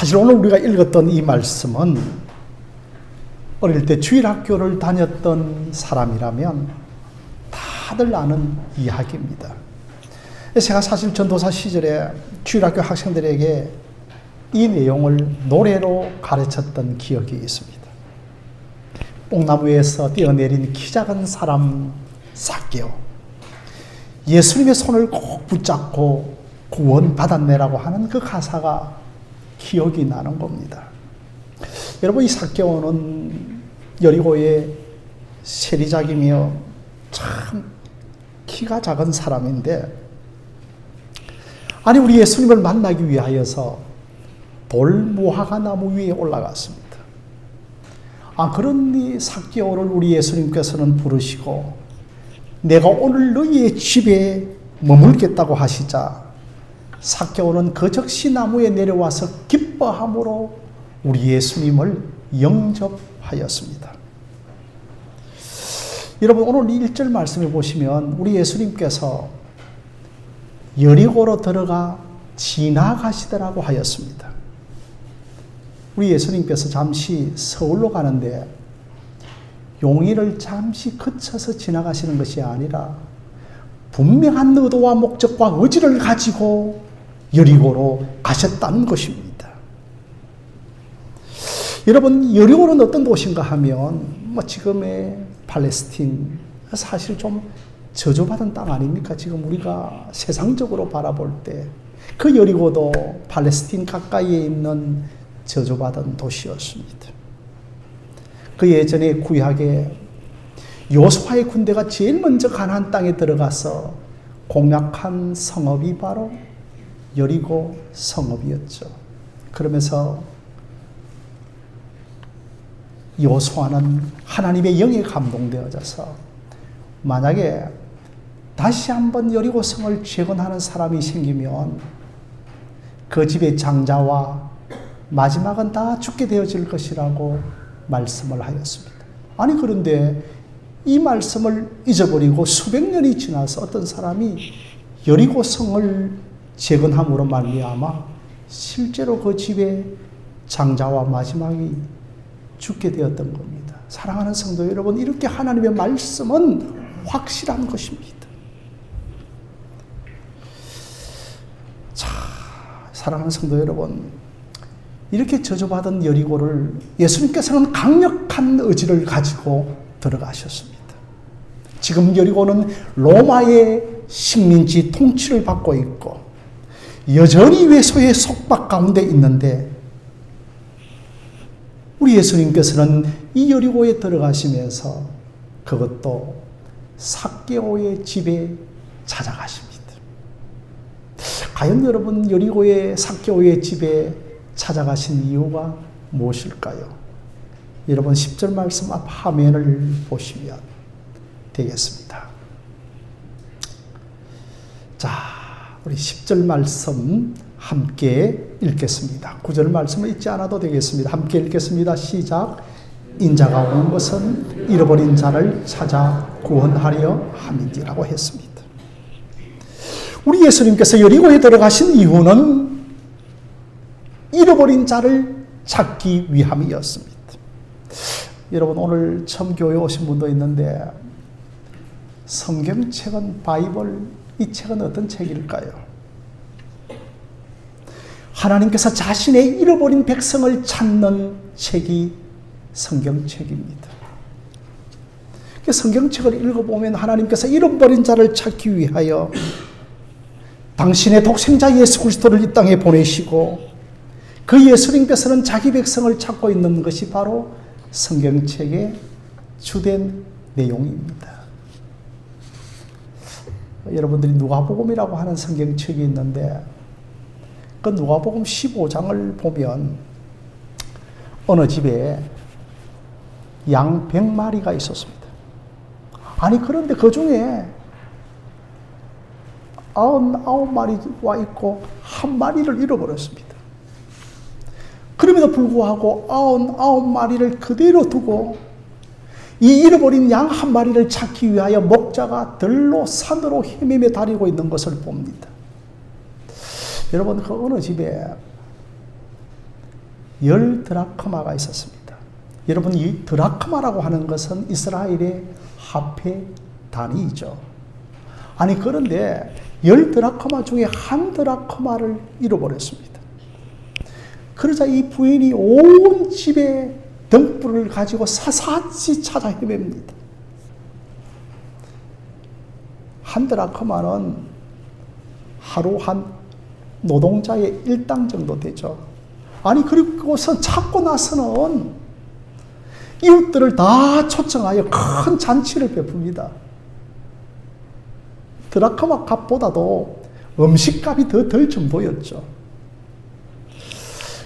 사실 오늘 우리가 읽었던 이 말씀은 어릴 때 주일학교를 다녔던 사람이라면 다들 아는 이야기입니다. 제가 사실 전도사 시절에 주일학교 학생들에게 이 내용을 노래로 가르쳤던 기억이 있습니다. 뽕나무에서 뛰어내린 키 작은 사람 삭개오, 예수님의 손을 꼭 붙잡고 구원받았네라고 하는 그 가사가 기억이 나는 겁니다. 여러분, 이 삭개오는 여리고의 세리작이며 참 키가 작은 사람인데, 아니 우리 예수님을 만나기 위하여서 돌무화과 나무 위에 올라갔습니다. 그런 이 삭개오를 우리 예수님께서는 부르시고 내가 오늘 너희의 집에 머물겠다고 하시자 삭개오는 그 즉시 나무에 내려와서 기뻐함으로 우리 예수님을 영접하였습니다. 여러분, 오늘 이 1절 말씀을 보시면 우리 예수님께서 여리고로 들어가 지나가시더라고 하였습니다. 우리 예수님께서 잠시 서울로 가는데 용인을 잠시 거쳐서 지나가시는 것이 아니라 분명한 의도와 목적과 의지를 가지고 여리고로 가셨다는 것입니다. 여러분, 여리고는 어떤 도시인가 하면 지금의 팔레스틴, 사실 좀 저주받은 땅 아닙니까? 지금 우리가 세상적으로 바라볼 때 그 여리고도 팔레스틴 가까이에 있는 저주받은 도시였습니다. 그 예전에 구약에 요수아의 군대가 제일 먼저 가나안 땅에 들어가서 공략한 성읍이 바로 여리고 성읍이었죠. 그러면서 요수아는 하나님의 영에 감동되어져서 만약에 다시 한번 여리고 성을 재건하는 사람이 생기면 그 집의 장자와 마지막은 다 죽게 되어질 것이라고 말씀을 하였습니다. 아니 그런데 이 말씀을 잊어버리고 수백 년이 지나서 어떤 사람이 여리고 성을 재건함으로 말미암아 실제로 그 집의 장자와 마지막이 죽게 되었던 겁니다. 사랑하는 성도 여러분, 이렇게 하나님의 말씀은 확실한 것입니다. 자, 사랑하는 성도 여러분, 이렇게 저주받은 여리고를 예수님께서는 강력한 의지를 가지고 들어가셨습니다. 지금 여리고는 로마의 식민지 통치를 받고 있고 여전히 외소의 속박 가운데 있는데 우리 예수님께서는 이 여리고에 들어가시면서 그것도 삭개오의 집에 찾아가십니다. 과연 여러분, 여리고의 삭개오의 집에 찾아가신 이유가 무엇일까요? 여러분, 10절 말씀 앞 화면을 보시면 되겠습니다. 자, 우리 10절 말씀 함께 읽겠습니다. 9절 말씀을 읽지 않아도 되겠습니다. 함께 읽겠습니다. 시작. 인자가 온 것은 잃어버린 자를 찾아 구원하려 함인지라고 했습니다. 우리 예수님께서 여리고에 들어가신 이유는 잃어버린 자를 찾기 위함이었습니다. 여러분, 오늘 처음 교회에 오신 분도 있는데 성경책은 바이블, 이 책은 어떤 책일까요? 하나님께서 자신의 잃어버린 백성을 찾는 책이 성경책입니다. 성경책을 읽어보면 하나님께서 잃어버린 자를 찾기 위하여 당신의 독생자 예수 그리스도를 이 땅에 보내시고 그 예수님께서는 자기 백성을 찾고 있는 것이 바로 성경책의 주된 내용입니다. 여러분들이 누가복음이라고 하는 성경책이 있는데 그 누가복음 15장을 보면 어느 집에 양 100마리가 있었습니다. 아니 그런데 그 중에 99마리가 있고 한 마리를 잃어버렸습니다. 그럼에도 불구하고 99마리를 그대로 두고 이 잃어버린 양 한 마리를 찾기 위하여 목자가 들로 산으로 헤매며 다니고 있는 것을 봅니다. 여러분, 그 어느 집에 10 드라크마가 있었습니다. 여러분, 이 드라크마라고 하는 것은 이스라엘의 화폐 단위이죠. 아니, 그런데 10 드라크마 중에 1 드라크마를 잃어버렸습니다. 그러자 이 부인이 온 집에 등불을 가지고 사사치 찾아 헤맵니다. 1 드라크마는 하루 한 노동자의 일당 정도 되죠. 아니, 그리고선 찾고 나서는 이웃들을 다 초청하여 큰 잔치를 베풉니다. 드라크마 값보다도 음식값이 더 들 정도였죠.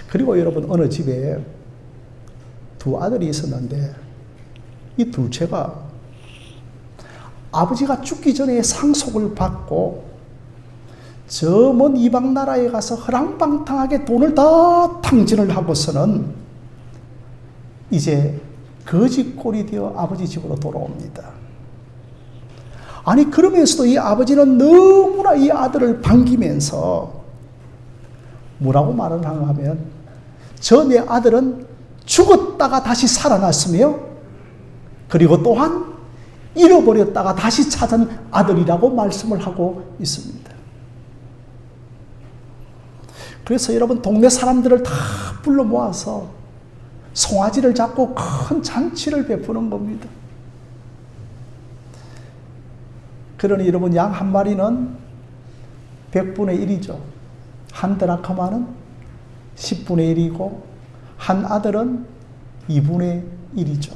그리고 여러분, 어느 집에 2 아들이 있었는데 이 둘째가 아버지가 죽기 전에 상속을 받고 저 먼 이방 나라에 가서 허랑방탕하게 돈을 다 탕진을 하고서는 이제 거지꼴이 되어 아버지 집으로 돌아옵니다. 아니, 그러면서도 이 아버지는 너무나 이 아들을 반기면서 뭐라고 말을 하냐면, 저 내 아들은 죽었다가 다시 살아났으며 그리고 또한 잃어버렸다가 다시 찾은 아들이라고 말씀을 하고 있습니다. 그래서 여러분, 동네 사람들을 다 불러 모아서 송아지를 잡고 큰 잔치를 베푸는 겁니다. 그러니 여러분, 양 한 마리는 100분의 1이죠. 1 드라크마는 10분의 1이고 한 아들은 2분의 1이죠.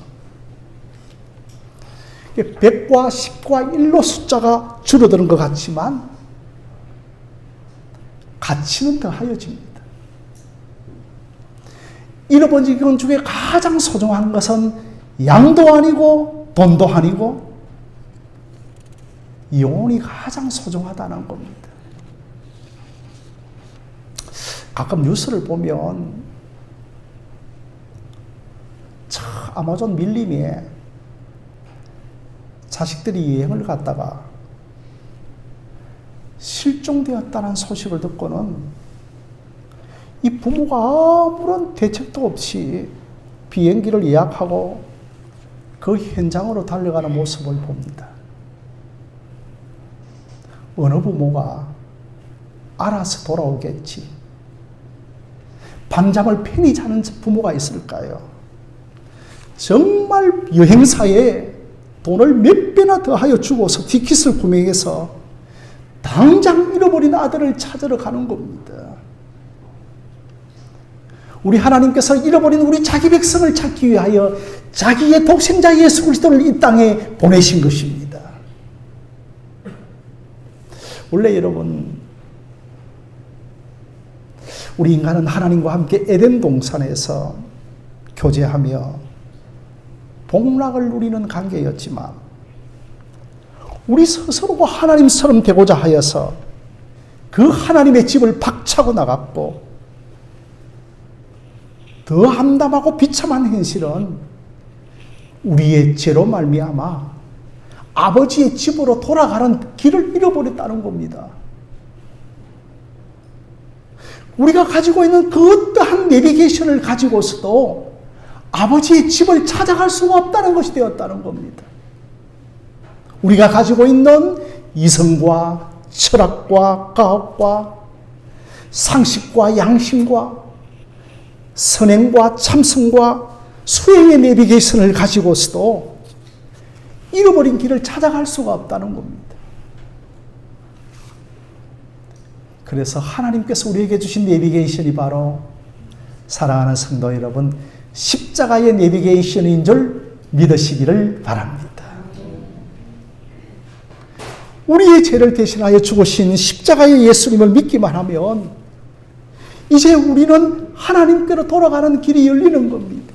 100과 10과 1로 숫자가 줄어드는 것 같지만 가치는 더하여집니다. 잃어버린 것 중에 가장 소중한 것은 양도 아니고 돈도 아니고 영혼이 가장 소중하다는 겁니다. 가끔 뉴스를 보면 아마존 밀림에 자식들이 여행을 갔다가 실종되었다는 소식을 듣고는 이 부모가 아무런 대책도 없이 비행기를 예약하고 그 현장으로 달려가는 모습을 봅니다. 어느 부모가 알아서 돌아오겠지, 밤잠을 편히 자는 부모가 있을까요? 정말 여행사에 돈을 몇 배나 더하여 주고서 티켓을 구매해서 당장 잃어버린 아들을 찾으러 가는 겁니다. 우리 하나님께서 잃어버린 우리 자기 백성을 찾기 위하여 자기의 독생자 예수 그리스도를 이 땅에 보내신 것입니다. 원래 여러분, 우리 인간은 하나님과 함께 에덴 동산에서 교제하며 복락을 누리는 관계였지만 우리 스스로가 하나님처럼 되고자 하여서 그 하나님의 집을 박차고 나갔고, 더 함담하고 비참한 현실은 우리의 죄로 말미암아 아버지의 집으로 돌아가는 길을 잃어버렸다는 겁니다. 우리가 가지고 있는 그 어떠한 내비게이션을 가지고서도 아버지의 집을 찾아갈 수가 없다는 것이 되었다는 겁니다. 우리가 가지고 있는 이성과 철학과 가학과 상식과 양심과 선행과 참선과 수행의 내비게이션을 가지고서도 잃어버린 길을 찾아갈 수가 없다는 겁니다. 그래서 하나님께서 우리에게 주신 내비게이션이 바로, 사랑하는 성도 여러분, 십자가의 내비게이션인 줄 믿으시기를 바랍니다. 우리의 죄를 대신하여 죽으신 십자가의 예수님을 믿기만 하면 이제 우리는 하나님께로 돌아가는 길이 열리는 겁니다.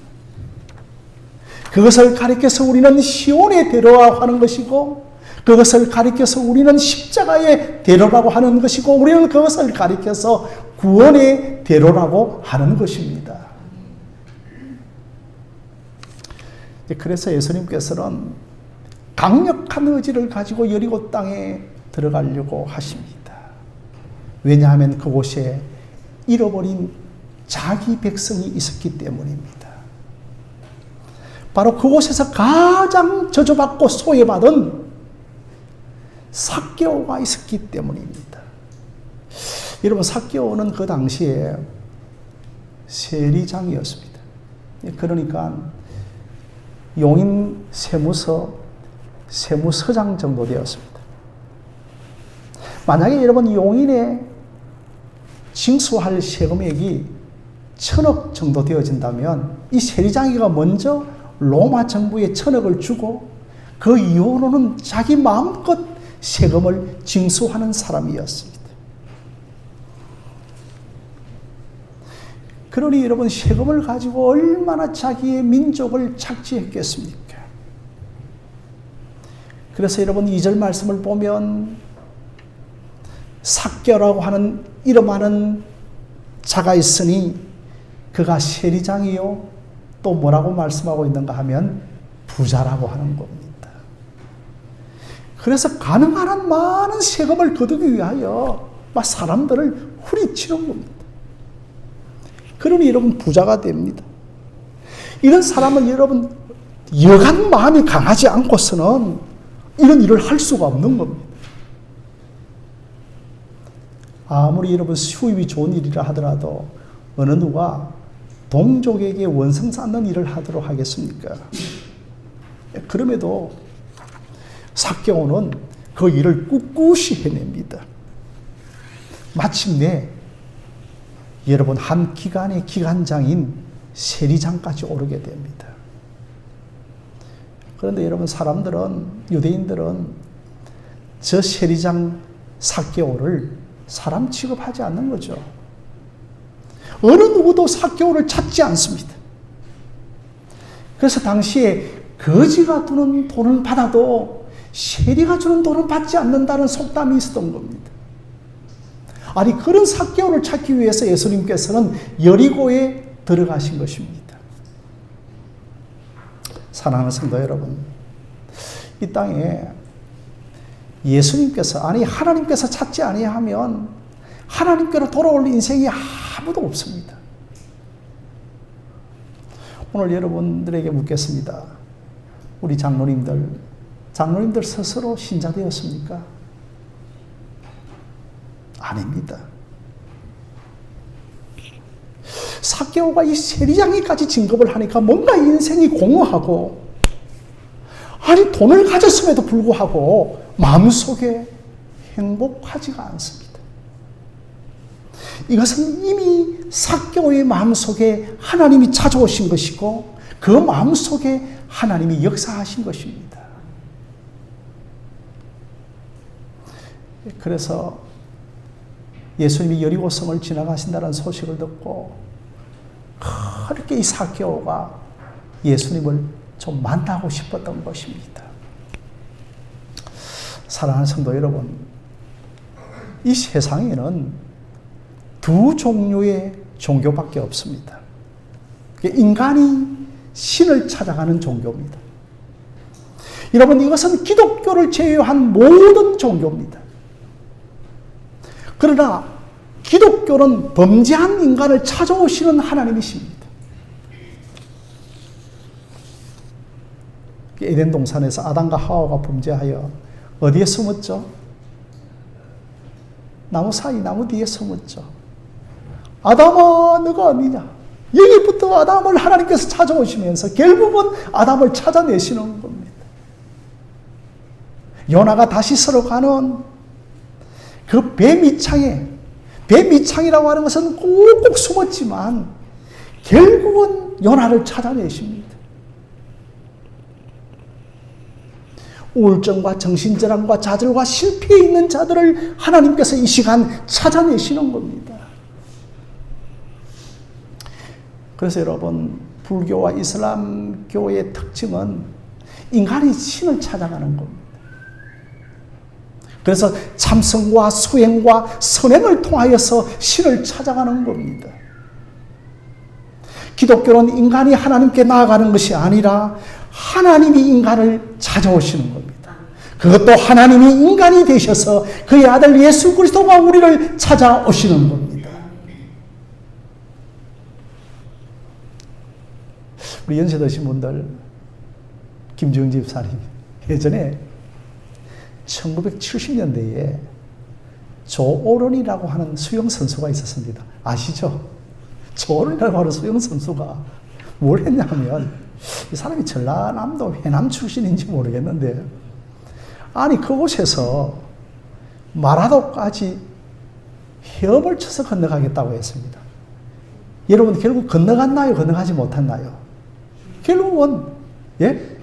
그것을 가리켜서 우리는 시온의 대로라고 하는 것이고, 그것을 가리켜서 우리는 십자가의 대로라고 하는 것이고, 우리는 그것을 가리켜서 구원의 대로라고 하는 것입니다. 그래서 예수님께서는 강력한 의지를 가지고 여리고 땅에 들어가려고 하십니다. 왜냐하면 그곳에 잃어버린 자기 백성이 있었기 때문입니다. 바로 그곳에서 가장 저주받고 소외받은 삭개오가 있었기 때문입니다. 여러분, 삭개오는 그 당시에 세리장이었습니다. 그러니까 용인 세무서장 정도 되었습니다. 만약에 여러분 용인에 징수할 세금액이 1,000억 정도 되어진다면 이 세리장이가 먼저 로마 정부에 1,000억을 주고 그 이후로는 자기 마음껏 세금을 징수하는 사람이었습니다. 그러니 여러분, 세금을 가지고 얼마나 자기의 민족을 착취했겠습니까? 그래서 여러분, 2절 말씀을 보면 삭개오라고 하는 이름하는 자가 있으니 그가 세리장이요 또 뭐라고 말씀하고 있는가 하면 부자라고 하는 겁니다. 그래서 가능한 한 많은 세금을 거두기 위하여 막 사람들을 후리치는 겁니다. 그러니 여러분, 부자가 됩니다. 이런 사람은 여러분, 여간 마음이 강하지 않고서는 이런 일을 할 수가 없는 겁니다. 아무리 여러분 수입이 좋은 일이라 하더라도 어느 누가 동족에게 원성 쌓는 일을 하도록 하겠습니까? 그럼에도 삭개오는 그 일을 꿋꿋이 해냅니다. 마침내 여러분, 한 기관의 기관장인 세리장까지 오르게 됩니다. 그런데 여러분, 유대인들은 저 세리장 삭개오를 사람 취급하지 않는 거죠. 어느 누구도 삭개오를 찾지 않습니다. 그래서 당시에 거지가 주는 돈을 받아도 세리가 주는 돈은 받지 않는다는 속담이 있었던 겁니다. 아니, 그런 삭개오를 찾기 위해서 예수님께서는 여리고에 들어가신 것입니다. 사랑하는 성도 여러분, 이 땅에 예수님께서, 아니 하나님께서 찾지 아니하면 하나님께로 돌아올 인생이 아무도 없습니다. 오늘 여러분들에게 묻겠습니다. 우리 장로님들 스스로 신자 되었습니까? 아닙니다. 삭개오가 이 세리장이까지 진급을 하니까 뭔가 인생이 공허하고, 아니 돈을 가졌음에도 불구하고 마음속에 행복하지가 않습니다. 이것은 이미 삭개오의 마음속에 하나님이 찾아오신 것이고 그 마음속에 하나님이 역사하신 것입니다. 그래서 예수님이 여리고성을 지나가신다는 소식을 듣고 그렇게 이 삭개오가 예수님을 좀 만나고 싶었던 것입니다. 사랑하는 성도 여러분, 이 세상에는 두 종류의 종교밖에 없습니다. 인간이 신을 찾아가는 종교입니다. 여러분, 이것은 기독교를 제외한 모든 종교입니다. 그러나 기독교는 범죄한 인간을 찾아오시는 하나님이십니다. 에덴 동산에서 아담과 하와가 범죄하여 어디에 숨었죠? 나무 사이, 나무 뒤에 숨었죠. 아담아, 너가 어디냐? 여기부터 아담을 하나님께서 찾아오시면서 결국은 아담을 찾아내시는 겁니다. 요나가 다시스로 가는 그 배 밑창이라고 하는 것은 꼭꼭 숨었지만 결국은 요나를 찾아내십니다. 우울증과 정신질환과 좌절과 실패에 있는 자들을 하나님께서 이 시간 찾아내시는 겁니다. 그래서 여러분, 불교와 이슬람교의 특징은 인간이 신을 찾아가는 겁니다. 그래서 참선과 수행과 선행을 통하여서 신을 찾아가는 겁니다. 기독교는 인간이 하나님께 나아가는 것이 아니라 하나님이 인간을 찾아오시는 겁니다. 그것도 하나님이 인간이 되셔서 그의 아들 예수 그리스도가 우리를 찾아오시는 겁니다. 우리 연세 드신 분들, 김주영 집사님, 예전에 1970년대에 조오런이라고 하는 수영선수가 있었습니다. 아시죠? 조오런이라고 하는 수영선수가 뭘 했냐면, 이 사람이 전라남도 해남 출신인지 모르겠는데, 아니, 그곳에서 마라도까지 헤엄을 쳐서 건너가겠다고 했습니다. 여러분, 결국 건너갔나요? 건너가지 못했나요? 결국은, 예?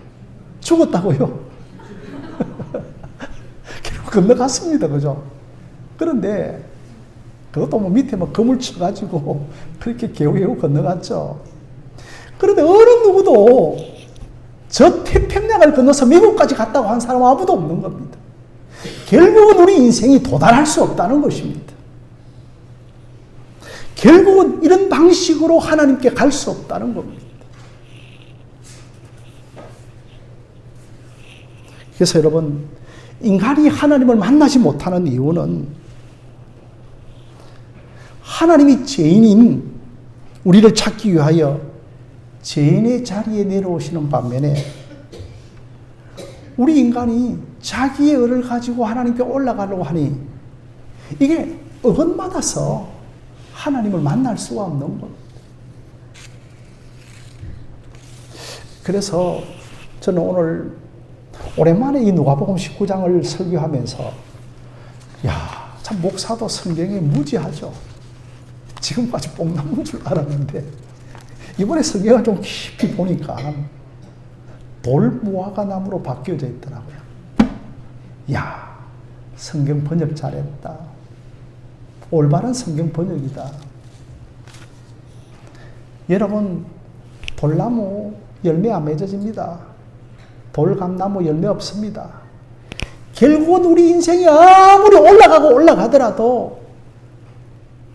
죽었다고요. 결국 건너갔습니다. 그죠? 그런데, 그것도 뭐 밑에 막 그물 쳐가지고 그렇게 개우개우 건너갔죠. 그런데 어느 누구도 저 태평양을 건너서 미국까지 갔다고 한 사람은 아무도 없는 겁니다. 결국은 우리 인생이 도달할 수 없다는 것입니다. 결국은 이런 방식으로 하나님께 갈 수 없다는 겁니다. 그래서 여러분, 인간이 하나님을 만나지 못하는 이유는 하나님이 죄인인 우리를 찾기 위하여 죄인의 자리에 내려오시는 반면에 우리 인간이 자기의 의를 가지고 하나님께 올라가려고 하니 이게 어긋맞아서 하나님을 만날 수가 없는 겁니다. 그래서 저는 오늘 오랜만에 이 누가복음 19장을 설교하면서 참 목사도 성경에 무지하죠. 지금까지 뽕나무인 줄 알았는데 이번에 성경을 좀 깊이 보니까 돌무화과 나무로 바뀌어져 있더라고요. 성경 번역 잘했다. 올바른 성경 번역이다. 여러분, 돌나무 열매 안 맺어집니다. 돌감나무 열매 없습니다. 결국은 우리 인생이 아무리 올라가더라도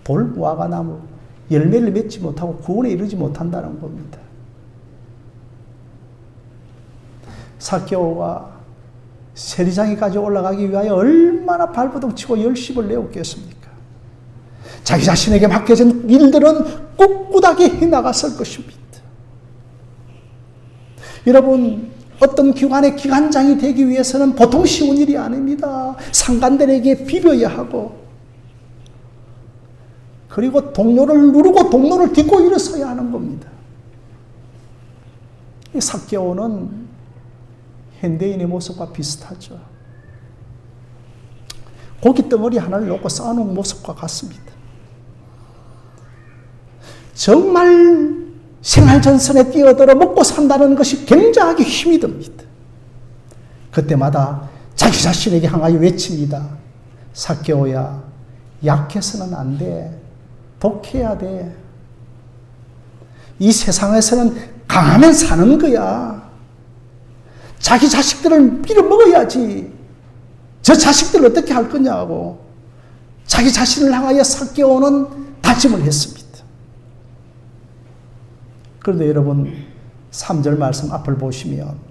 돌무화과 나무 열매를 맺지 못하고 구원에 이르지 못한다는 겁니다. 삭개오가 세리장에까지 올라가기 위하여 얼마나 발버둥 치고 열심을 내었겠습니까? 자기 자신에게 맡겨진 일들은 꿋꿋하게 해나갔을 것입니다. 여러분, 어떤 기관의 기관장이 되기 위해서는 보통 쉬운 일이 아닙니다. 상관들에게 비벼야 하고, 그리고 동료를 누르고 동료를 딛고 일어서야 하는 겁니다. 이 삭개오는 현대인의 모습과 비슷하죠. 고기 덩어리 하나를 놓고 쌓아놓은 모습과 같습니다. 정말 생활전선에 뛰어들어 먹고 산다는 것이 굉장하게 힘이 듭니다. 그때마다 자기 자신에게 향하여 외칩니다. 삭개오야, 약해서는 안 돼. 독해야 돼. 이 세상에서는 강하면 사는 거야. 자기 자식들을 빌어먹어야지. 저 자식들을 어떻게 할 거냐고 자기 자신을 향하여 삭개오는 다짐을 했습니다. 그런데 여러분, 3절 말씀 앞을 보시면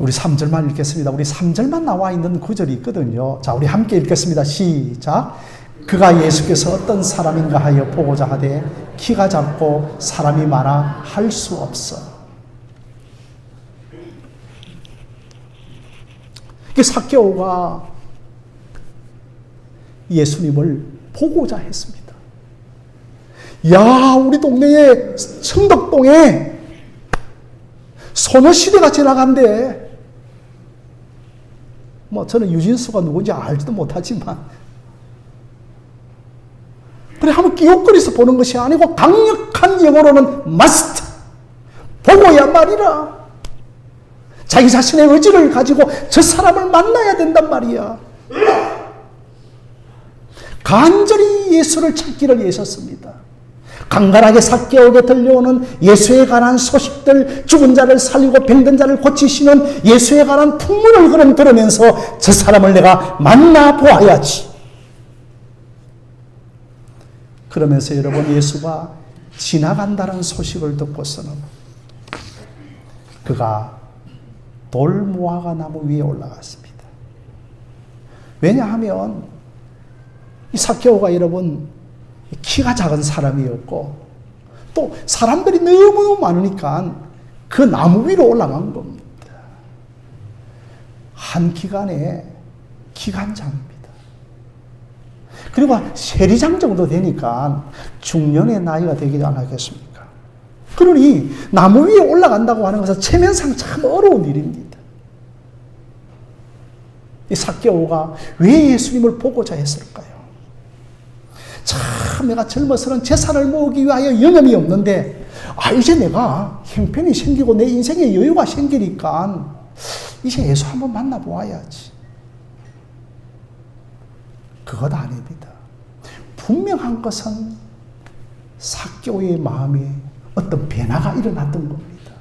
우리 3절만 읽겠습니다. 우리 3절만 나와 있는 구절이 있거든요. 자, 우리 함께 읽겠습니다. 시작. 그가 예수께서 어떤 사람인가 하여 보고자 하되 키가 작고 사람이 많아 할 수 없어. 삭개오가 예수님을 보고자 했습니다. 우리 동네에 청덕동에 소녀시대가 지나간대. 저는 유진수가 누군지 알지도 못하지만, 그래 한번 끼웃거리서 보는 것이 아니고 강력한 영어로는 must 보고야 말이라. 자기 자신의 의지를 가지고 저 사람을 만나야 된단 말이야. 간절히 예수를 찾기를 애썼습니다. 간간하게 삭개오에게 들려오는 예수에 관한 소식들, 죽은 자를 살리고 병든 자를 고치시는 예수에 관한 풍문을 그럼 들으면서 저 사람을 내가 만나보아야지. 그러면서 여러분, 예수가 지나간다는 소식을 듣고서는 그가 돌무화과 나무 위에 올라갔습니다. 왜냐하면 이 삭개오가 여러분 키가 작은 사람이었고 또 사람들이 너무 많으니까 그 나무 위로 올라간 겁니다. 한 기간에 기간장입니다. 그리고 세리장 정도 되니까 중년의 나이가 되지 않았겠습니까? 그러니 나무 위에 올라간다고 하는 것은 체면상 참 어려운 일입니다. 이 삭개오가 왜 예수님을 보고자 했을까요? 참 내가 젊어서는 재산을 모으기 위하여 영험이 없는데 이제 내가 형편이 생기고 내 인생에 여유가 생기니까 이제 예수 한번 만나보아야지. 그것 아닙니다. 분명한 것은 삭개오의 마음에 어떤 변화가 일어났던 겁니다.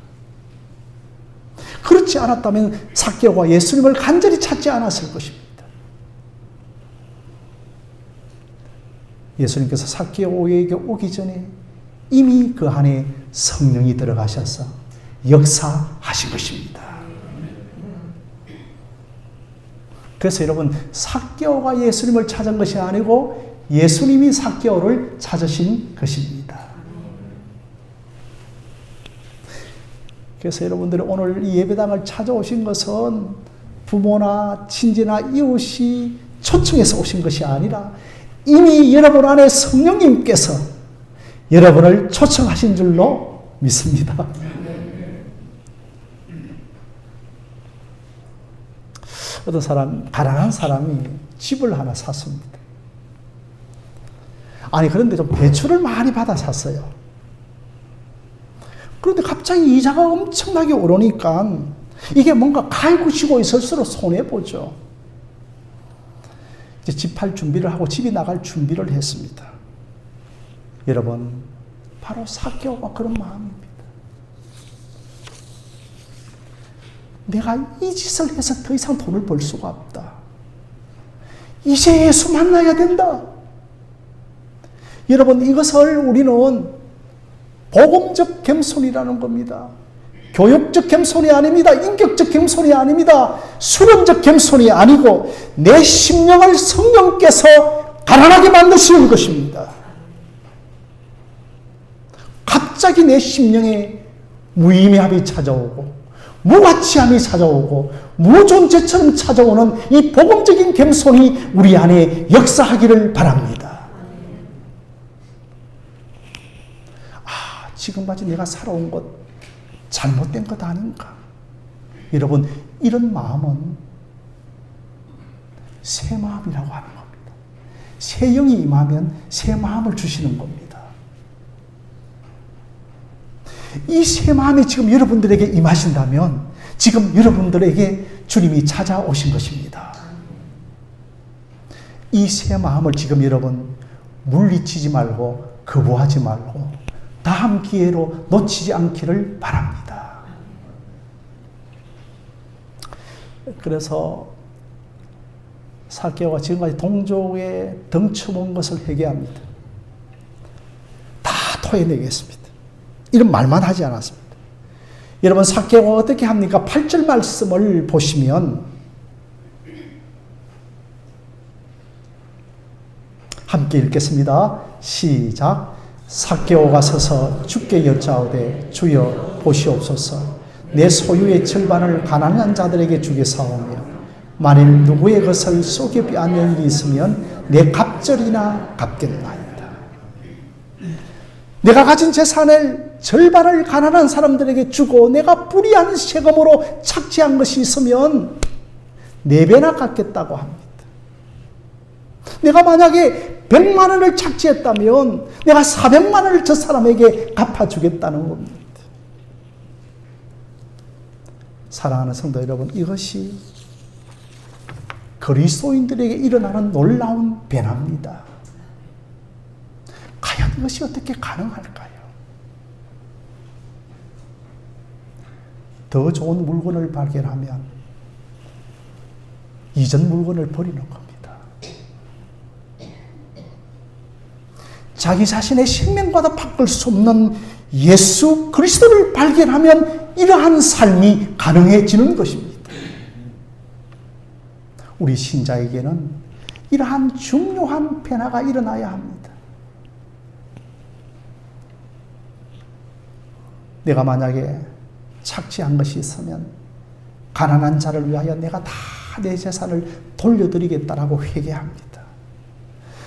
그렇지 않았다면 삭개오가 예수님을 간절히 찾지 않았을 것입니다. 예수님께서 삭개오에게 오기 전에 이미 그 안에 성령이 들어가셔서 역사하신 것입니다. 그래서 여러분, 삭개오가 예수님을 찾은 것이 아니고 예수님이 삭개오를 찾으신 것입니다. 그래서 여러분들이 오늘 이 예배당을 찾아오신 것은 부모나 친지나 이웃이 초청해서 오신 것이 아니라 이미 여러분 안에 성령님께서 여러분을 초청하신 줄로 믿습니다. 어떤 사람, 가난한 사람이 집을 하나 샀습니다. 그런데 좀 대출을 많이 받아 샀어요. 그런데 갑자기 이자가 엄청나게 오르니까 이게 뭔가 갈구치고 있을수록 손해보죠. 이제 집 팔 준비를 하고 집이 나갈 준비를 했습니다. 여러분, 바로 삭개오가 그런 마음입니다. 내가 이 짓을 해서 더 이상 돈을 벌 수가 없다. 이제 예수 만나야 된다. 여러분, 이것을 우리는 복음적 겸손이라는 겁니다. 교육적 겸손이 아닙니다. 인격적 겸손이 아닙니다. 수련적 겸손이 아니고 내 심령을 성령께서 가난하게 만드시는 것입니다. 갑자기 내 심령에 무의미함이 찾아오고 무가치함이 찾아오고 무존재처럼 찾아오는 이 복음적인 겸손이 우리 안에 역사하기를 바랍니다. 지금까지 내가 살아온 것 잘못된 것 아닌가? 여러분, 이런 마음은 새 마음이라고 하는 겁니다. 새 영이 임하면 새 마음을 주시는 겁니다. 이 새 마음이 지금 여러분들에게 임하신다면 지금 여러분들에게 주님이 찾아오신 것입니다. 이 새 마음을 지금 여러분 물리치지 말고 거부하지 말고 다음 기회로 놓치지 않기를 바랍니다. 그래서 삭개오가 지금까지 동족에 덩쳐본 것을 회개합니다. 다 토해내겠습니다. 이런 말만 하지 않았습니다. 여러분, 삭개오가 어떻게 합니까? 8절 말씀을 보시면 함께 읽겠습니다. 시작. 삭개오가 서서 주께 여짜오되 주여 보시옵소서. 내 소유의 절반을 가난한 자들에게 주겠사오며 만일 누구의 것을 속여 빼앗는 일이 있으면 내 갑절이나 갚겠나이다. 내가 가진 재산을 절반을 가난한 사람들에게 주고 내가 불의한 세금으로 착취한 것이 있으면 4배나 갚겠다고 합니다. 내가 만약에 100만 원을 착취했다면 내가 400만 원을 저 사람에게 갚아주겠다는 겁니다. 사랑하는 성도 여러분, 이것이 그리스도인들에게 일어나는 놀라운 변화입니다. 과연 이것이 어떻게 가능할까요? 더 좋은 물건을 발견하면 이전 물건을 버리는 겁니다. 자기 자신의 생명과도 바꿀 수 없는 예수 그리스도를 발견하면 이러한 삶이 가능해지는 것입니다. 우리 신자에게는 이러한 중요한 변화가 일어나야 합니다. 내가 만약에 착취한 것이 있으면 가난한 자를 위하여 내가 다 내 재산을 돌려드리겠다라고 회개합니다.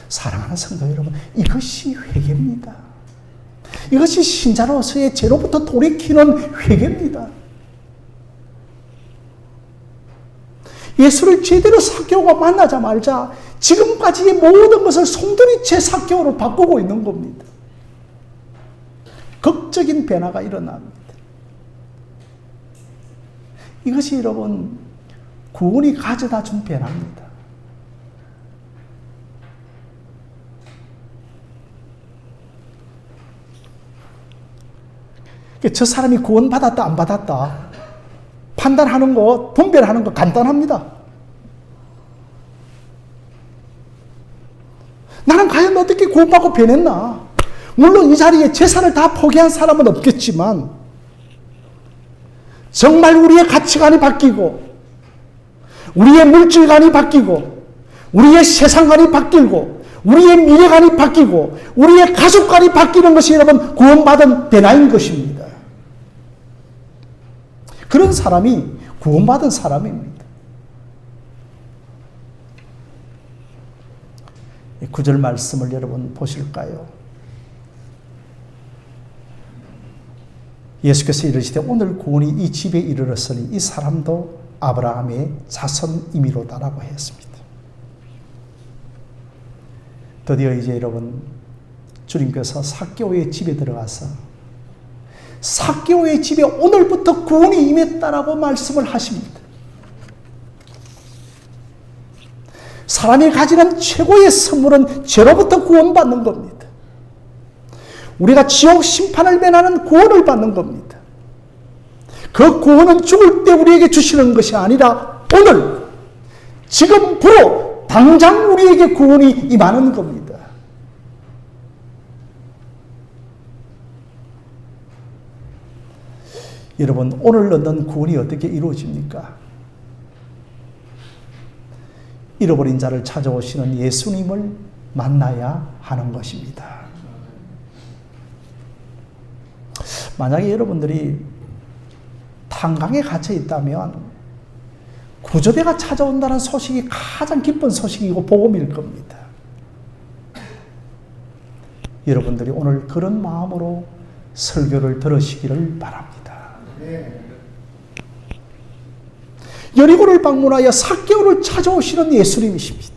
사랑하는 성도 여러분, 이것이 회개입니다. 이것이 신자로서의 죄로부터 돌이키는 회개입니다. 예수를 제대로 삭개오가 만나자마자 지금까지의 모든 것을 송두리째 삭개오로 바꾸고 있는 겁니다. 극적인 변화가 일어납니다. 이것이 여러분 구원이 가져다 준 변화입니다. 저 사람이 구원받았다 안 받았다 판단하는 거, 분별하는 거 간단합니다. 나는 과연 어떻게 구원받고 변했나? 물론 이 자리에 재산을 다 포기한 사람은 없겠지만 정말 우리의 가치관이 바뀌고 우리의 물질관이 바뀌고 우리의 세상관이 바뀌고 우리의 미래관이 바뀌고 우리의 가족관이 바뀌는 것이 여러분 구원받은 변화인 것입니다. 그런 사람이 구원받은 사람입니다. 9절 말씀을 여러분 보실까요? 예수께서 이르시되 오늘 구원이 이 집에 이르렀으니 이 사람도 아브라함의 자손이미로다라고 했습니다. 드디어 이제 여러분 주님께서 삭개오의 집에 들어가서 삭개오의 집에 오늘부터 구원이 임했다라고 말씀을 하십니다. 사람이 가지는 최고의 선물은 죄로부터 구원받는 겁니다. 우리가 지옥 심판을 면하는 구원을 받는 겁니다. 그 구원은 죽을 때 우리에게 주시는 것이 아니라 오늘, 지금 바로 당장 우리에게 구원이 임하는 겁니다. 여러분, 오늘 얻는 구원이 어떻게 이루어집니까? 잃어버린 자를 찾아오시는 예수님을 만나야 하는 것입니다. 만약에 여러분들이 탄광에 갇혀 있다면 구조대가 찾아온다는 소식이 가장 기쁜 소식이고 복음일 겁니다. 여러분들이 오늘 그런 마음으로 설교를 들으시기를 바랍니다. 여리고를 방문하여 삭개오를 찾아오시는 예수님이십니다.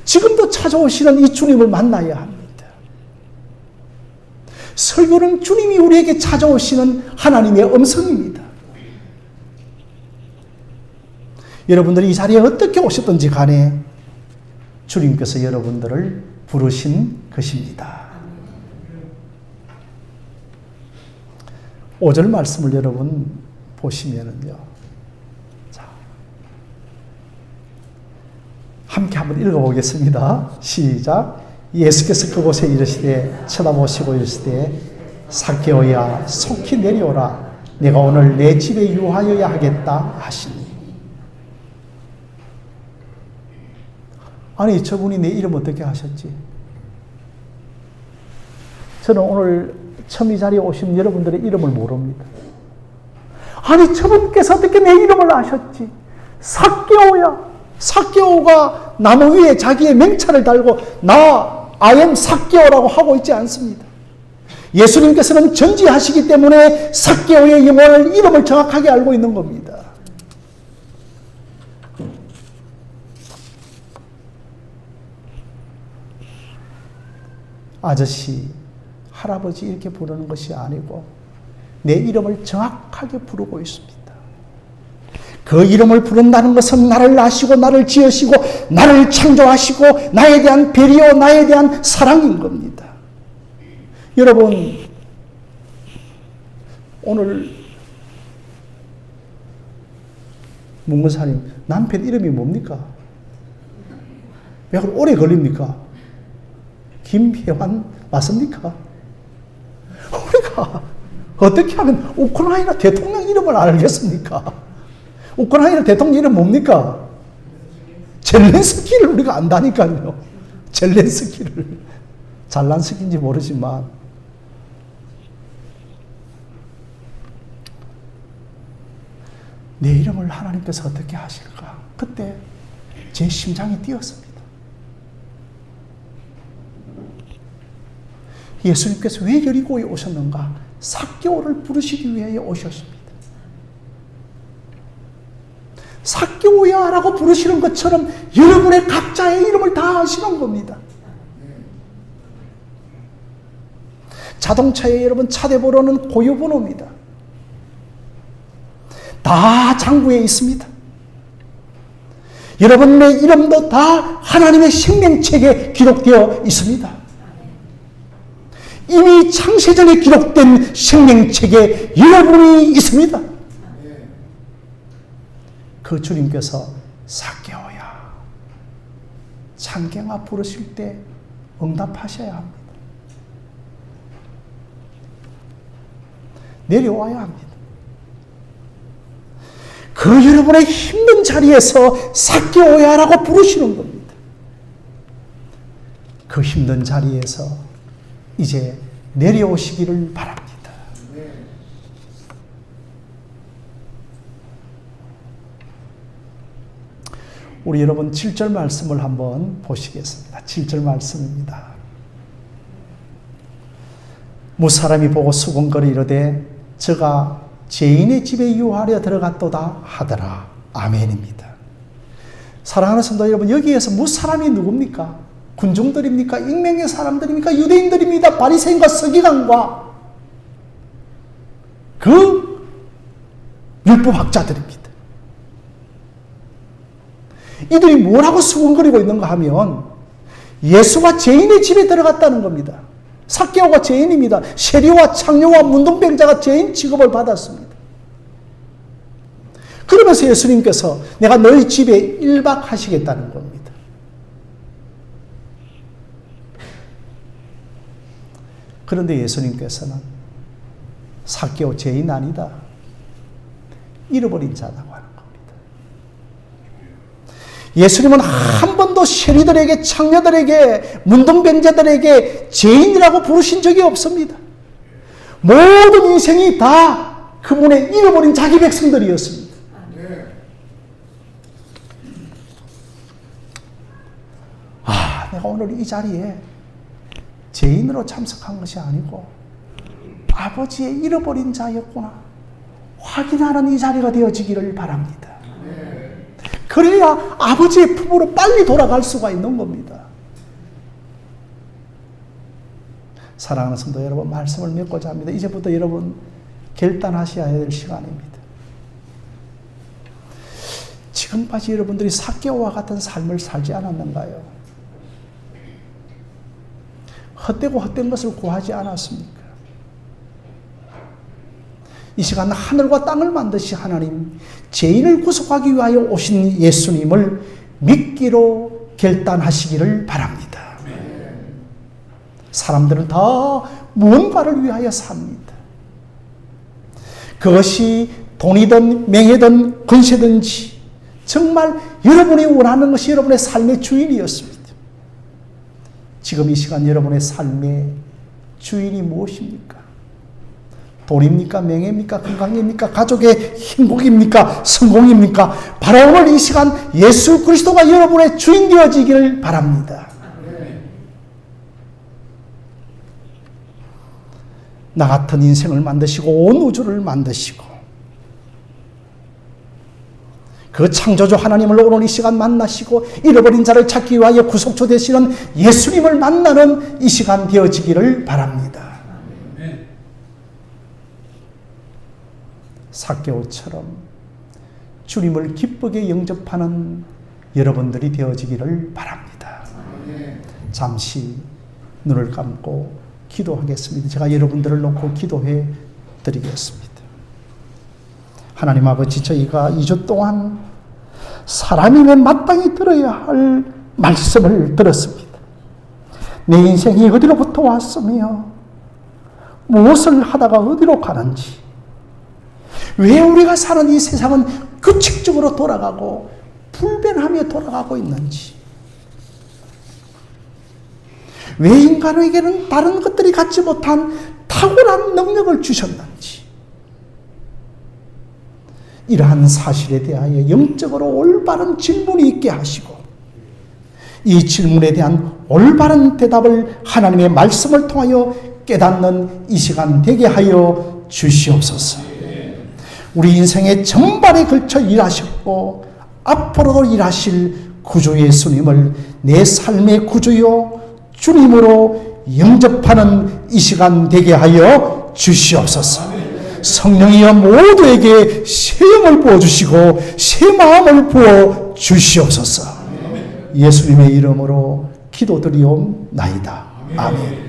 지금도 찾아오시는 이 주님을 만나야 합니다. 설교는 주님이 우리에게 찾아오시는 하나님의 음성입니다. 여러분들이 이 자리에 어떻게 오셨든지 간에 주님께서 여러분들을 부르신 것입니다. 5절 말씀을 여러분 보시면은요. 자, 함께 한번 읽어보겠습니다. 시작. 예수께서 그곳에 이르시되 쳐다보시고 이르시되 삭개오야 속히 내려오라 내가 오늘 내 집에 유하여야 하겠다 하시니. 아니 저분이 내 이름 어떻게 하셨지? 저는 오늘 처음 이 자리에 오신 여러분들의 이름을 모릅니다. 아니 저분께서 어떻게 내 이름을 아셨지? 삭개오야. 삭개오가 나무 위에 자기의 명찰을 달고 나 I am 삭개오라고 하고 있지 않습니다. 예수님께서는 전지하시기 때문에 삭개오의 영혼을 이름을 정확하게 알고 있는 겁니다. 아저씨, 할아버지 이렇게 부르는 것이 아니고 내 이름을 정확하게 부르고 있습니다. 그 이름을 부른다는 것은 나를 아시고 나를 지으시고 나를 창조하시고 나에 대한 배려, 나에 대한 사랑인 겁니다. 여러분, 오늘 문근사님 남편 이름이 뭡니까? 왜 오래 걸립니까? 김혜환 맞습니까? 우리가 어떻게 하면 우크라이나 대통령 이름을 알겠습니까? 우크라이나 대통령 이름 뭡니까? 젤렌스키를 우리가 안다니까요. 젤렌스키를. 잘난 스키인지 모르지만 내 이름을 하나님께서 어떻게 하실까? 그때 제 심장이 뛰었습니다. 예수님께서 왜 여리고에 오셨는가? 삭개오를 부르시기 위해 오셨습니다. 삭개오야라고 부르시는 것처럼 여러분의 각자의 이름을 다 아시는 겁니다. 자동차에 여러분 차대번호는 고유번호입니다. 다 장부에 있습니다. 여러분의 이름도 다 하나님의 생명책에 기록되어 있습니다. 이미 창세전에 기록된 생명책에 여러분이 있습니다. 그 주님께서 삭개오야 창경아 부르실 때 응답하셔야 합니다. 내려와야 합니다. 그 여러분의 힘든 자리에서 삭개오야라고 부르시는 겁니다. 그 힘든 자리에서 이제 내려오시기를 바랍니다. 우리 여러분 7절 말씀을 한번 보시겠습니다. 7절 말씀입니다. 무사람이 보고 수군거려 이르되 저가 죄인의 집에 유하려 들어갔도다 하더라. 아멘입니다. 사랑하는 성도 여러분, 여기에서 무사람이 누굽니까? 군중들입니까? 익명의 사람들입니까? 유대인들입니다. 바리새인과 서기관과 그 율법학자들입니다. 이들이 뭐라고 수군거리고 있는가 하면 예수가 죄인의 집에 들어갔다는 겁니다. 삭개오가 죄인입니다. 세리와 창녀와 문둥병자가 죄인 취급을 받았습니다. 그러면서 예수님께서 내가 너희 집에 1박 하시겠다는 겁니다. 그런데 예수님께서는 삭개오 죄인 아니다. 잃어버린 자라고 하는 겁니다. 예수님은 한 번도 세리들에게, 창녀들에게, 문둥병자들에게 죄인이라고 부르신 적이 없습니다. 모든 인생이 다 그분의 잃어버린 자기 백성들이었습니다. 내가 오늘 이 자리에 죄인으로 참석한 것이 아니고 아버지의 잃어버린 자였구나 확인하는 이 자리가 되어지기를 바랍니다. 그래야 아버지의 품으로 빨리 돌아갈 수가 있는 겁니다. 사랑하는 성도 여러분, 말씀을 맺고자 합니다. 이제부터 여러분 결단하셔야 될 시간입니다. 지금까지 여러분들이 삭개오와 같은 삶을 살지 않았는가요? 헛되고 헛된 것을 구하지 않았습니까? 이 시간 하늘과 땅을 만드신 하나님, 죄인을 구속하기 위하여 오신 예수님을 믿기로 결단하시기를 바랍니다. 사람들은 다 무언가를 위하여 삽니다. 그것이 돈이든 명예든 권세든지 정말 여러분이 원하는 것이 여러분의 삶의 주인이었습니다. 지금 이 시간 여러분의 삶의 주인이 무엇입니까? 돈입니까? 명예입니까? 건강입니까? 가족의 행복입니까? 성공입니까? 바로 오늘 이 시간 예수 그리스도가 여러분의 주인 되어지기를 바랍니다. 나 같은 인생을 만드시고 온 우주를 만드시고 그 창조주 하나님을 오늘 이 시간 만나시고 잃어버린 자를 찾기 위하여 구속주 되시는 예수님을 만나는 이 시간 되어지기를 바랍니다. 삭개오처럼 주님을 기쁘게 영접하는 여러분들이 되어지기를 바랍니다. 잠시 눈을 감고 기도하겠습니다. 제가 여러분들을 놓고 기도해 드리겠습니다. 하나님 아버지, 저희가 2주 동안 사람이면 마땅히 들어야 할 말씀을 들었습니다. 내 인생이 어디로부터 왔으며 무엇을 하다가 어디로 가는지, 왜 우리가 사는 이 세상은 규칙적으로 돌아가고 불변하며 돌아가고 있는지, 왜 인간에게는 다른 것들이 갖지 못한 탁월한 능력을 주셨는지, 이러한 사실에 대하여 영적으로 올바른 질문이 있게 하시고, 이 질문에 대한 올바른 대답을 하나님의 말씀을 통하여 깨닫는 이 시간 되게 하여 주시옵소서. 우리 인생의 전반에 걸쳐 일하셨고 앞으로도 일하실 구주 예수님을 내 삶의 구주요 주님으로 영접하는 이 시간 되게 하여 주시옵소서. 성령이여 모두에게 새 영을 부어주시고 새 마음을 부어주시옵소서. 예수님의 이름으로 기도드리옵나이다. 아멘.